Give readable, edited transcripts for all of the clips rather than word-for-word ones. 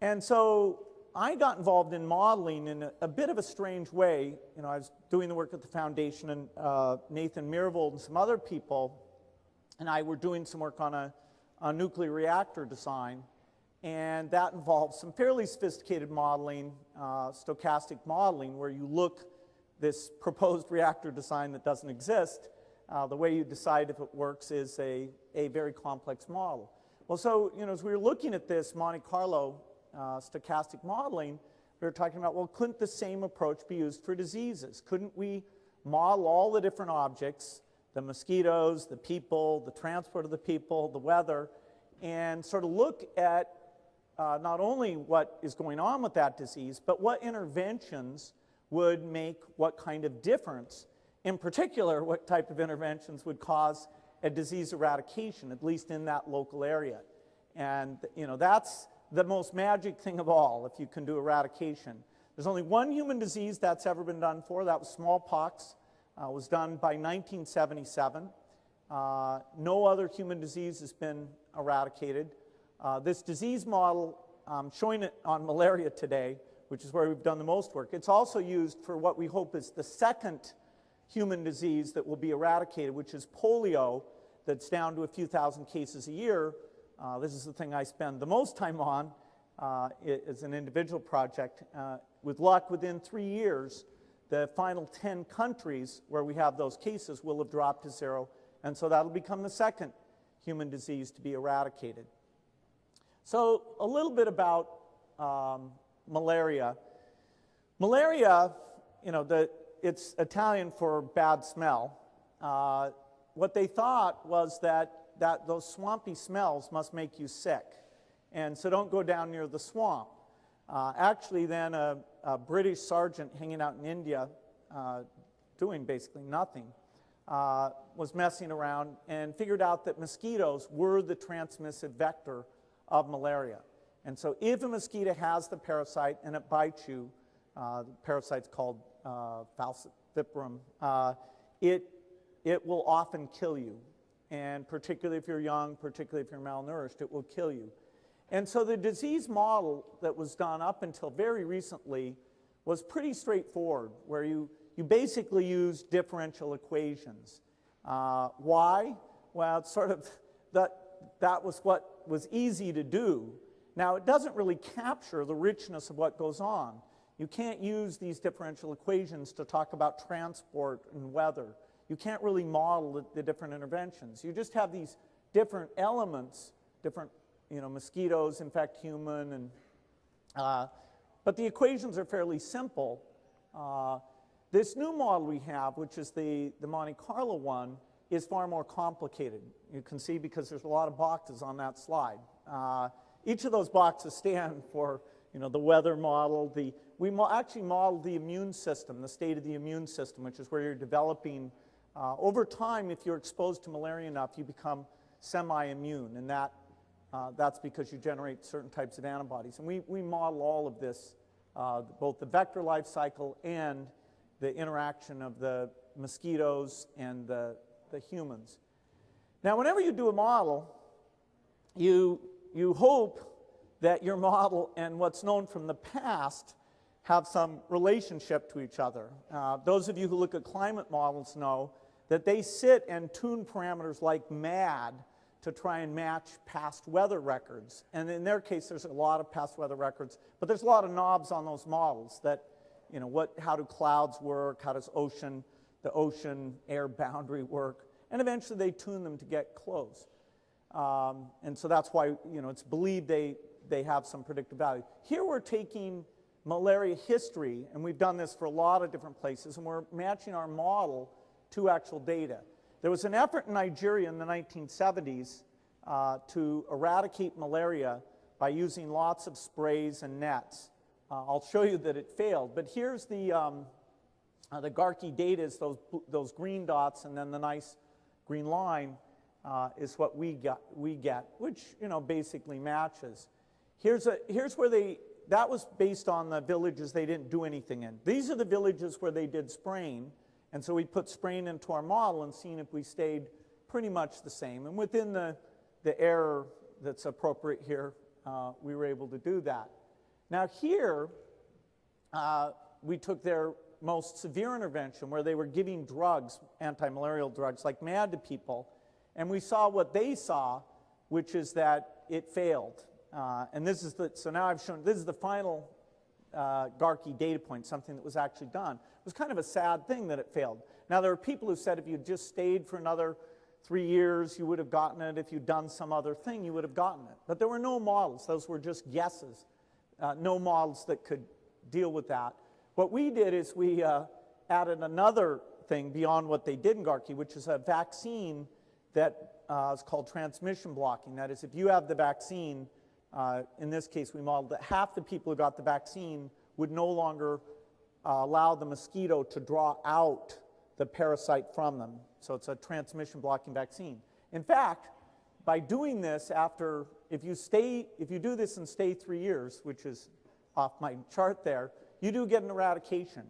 And so I got involved in modeling in a bit of a strange way. You know, I was doing the work at the foundation, and Nathan Myhrvold and some other people and I were doing some work on a nuclear reactor design, and that involved some fairly sophisticated modeling, stochastic modeling, where you look this proposed reactor design that doesn't exist. The way you decide if it works is a very complex model. Well, so, you know, as we were looking at this Monte Carlo stochastic modeling, we were talking about, well, couldn't the same approach be used for diseases? Couldn't we model all the different objects, the mosquitoes, the people, the transport of the people, the weather, and sort of look at not only what is going on with that disease, but what interventions would make what kind of difference. In particular, what type of interventions would cause a disease eradication, at least in that local area. And, you know, that's the most magic thing of all, if you can do eradication. There's only one human disease that's ever been done for. That was smallpox. It was done by 1977. No other human disease has been eradicated. This disease model, I'm showing it on malaria today, which is where we've done the most work. It's also used for what we hope is the second human disease that will be eradicated, which is polio, that's down to a few thousand cases a year. This is the thing I spend the most time on as an individual project. With luck, within 3 years, the final 10 countries where we have those cases will have dropped to zero, and so that'll become the second human disease to be eradicated. So a little bit about malaria. Malaria, you know, it's Italian for bad smell. What they thought was that those swampy smells must make you sick, and so don't go down near the swamp. Actually, then a British sergeant hanging out in India, doing basically nothing, was messing around and figured out that mosquitoes were the transmissive vector of malaria. And so if a mosquito has the parasite and it bites you, the parasite's called falciparum, it will often kill you. And particularly if you're young, particularly if you're malnourished, it will kill you. And so the disease model that was done up until very recently was pretty straightforward, where you basically use differential equations. Why? Well, it's sort of that was what was easy to do. Now, it doesn't really capture the richness of what goes on. You can't use these differential equations to talk about transport and weather. You can't really model the different interventions. You just have these different elements, different, you know, mosquitoes infect human, and but the equations are fairly simple. This new model we have, which is the Monte Carlo one, is far more complicated. You can see because there's a lot of boxes on that slide. Each of those boxes stand for, you know, the weather model. We actually modeled the immune system, the state of the immune system, which is where you're developing. Over time, if you're exposed to malaria enough, you become semi-immune, and that's because you generate certain types of antibodies. And we model all of this, both the vector life cycle and the interaction of the mosquitoes and the humans. Now, whenever you do a model, you hope that your model and what's known from the past have some relationship to each other. Those of you who look at climate models know that they sit and tune parameters like mad to try and match past weather records. And in their case, there's a lot of past weather records, but there's a lot of knobs on those models that, you know, how do clouds work, how does the ocean air boundary work, and eventually they tune them to get close. And so that's why, you know, it's believed they have some predictive value. Here we're taking malaria history, and we've done this for a lot of different places, and we're matching our model to actual data. There was an effort in Nigeria in the 1970s to eradicate malaria by using lots of sprays and nets. I'll show you that it failed, but here's the Garki data is those green dots, and then the nice green line is what we get, which, you know, basically matches. Here's where that was based on the villages they didn't do anything in. These are the villages where they did spraying, and so we put spraying into our model and seen if we stayed pretty much the same. And within the error that's appropriate here, we were able to do that. Now here, we took their most severe intervention where they were giving drugs, anti-malarial drugs, like mad to people, and we saw what they saw, which is that it failed. And this is so now I've shown, this is the final Garkey data point, something that was actually done. It was kind of a sad thing that it failed. Now there are people who said if you'd just stayed for another 3 years, you would have gotten it. If you'd done some other thing, you would have gotten it. But there were no models. Those were just guesses. No models that could deal with that. What we did is we added another thing beyond what they did in Garkey, which is a vaccine that is called transmission blocking. That is, if you have the vaccine, in this case we modeled that half the people who got the vaccine would no longer allow the mosquito to draw out the parasite from them. So it's a transmission blocking vaccine. In fact, by doing this if you do this and stay 3 years, which is off my chart there, you do get an eradication.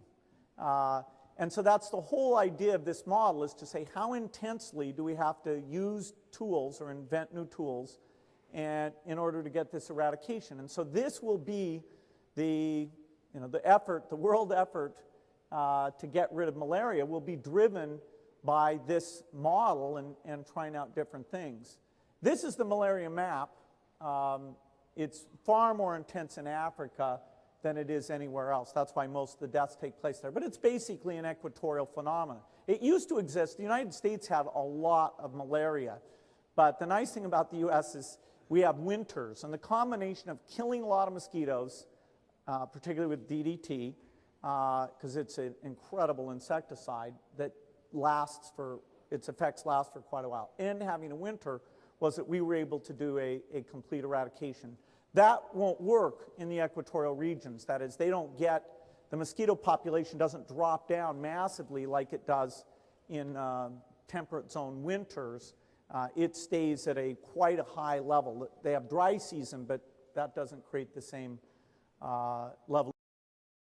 And so that's the whole idea of this model, is to say how intensely do we have to use tools or invent new tools and in order to get this eradication. And so this will be the world effort to get rid of malaria will be driven by this model and trying out different things. This is the malaria map. It's far more intense in Africa than it is anywhere else. That's why most of the deaths take place there. But it's basically an equatorial phenomenon. It used to exist. The United States had a lot of malaria. But the nice thing about the US is we have winters. And the combination of killing a lot of mosquitoes, particularly with DDT, because it's an incredible insecticide that its effects last for quite a while, and having a winter, was that we were able to do a complete eradication. That won't work in the equatorial regions. That is, the mosquito population doesn't drop down massively like it does in temperate zone winters. It stays at quite a high level. They have dry season, but that doesn't create the same level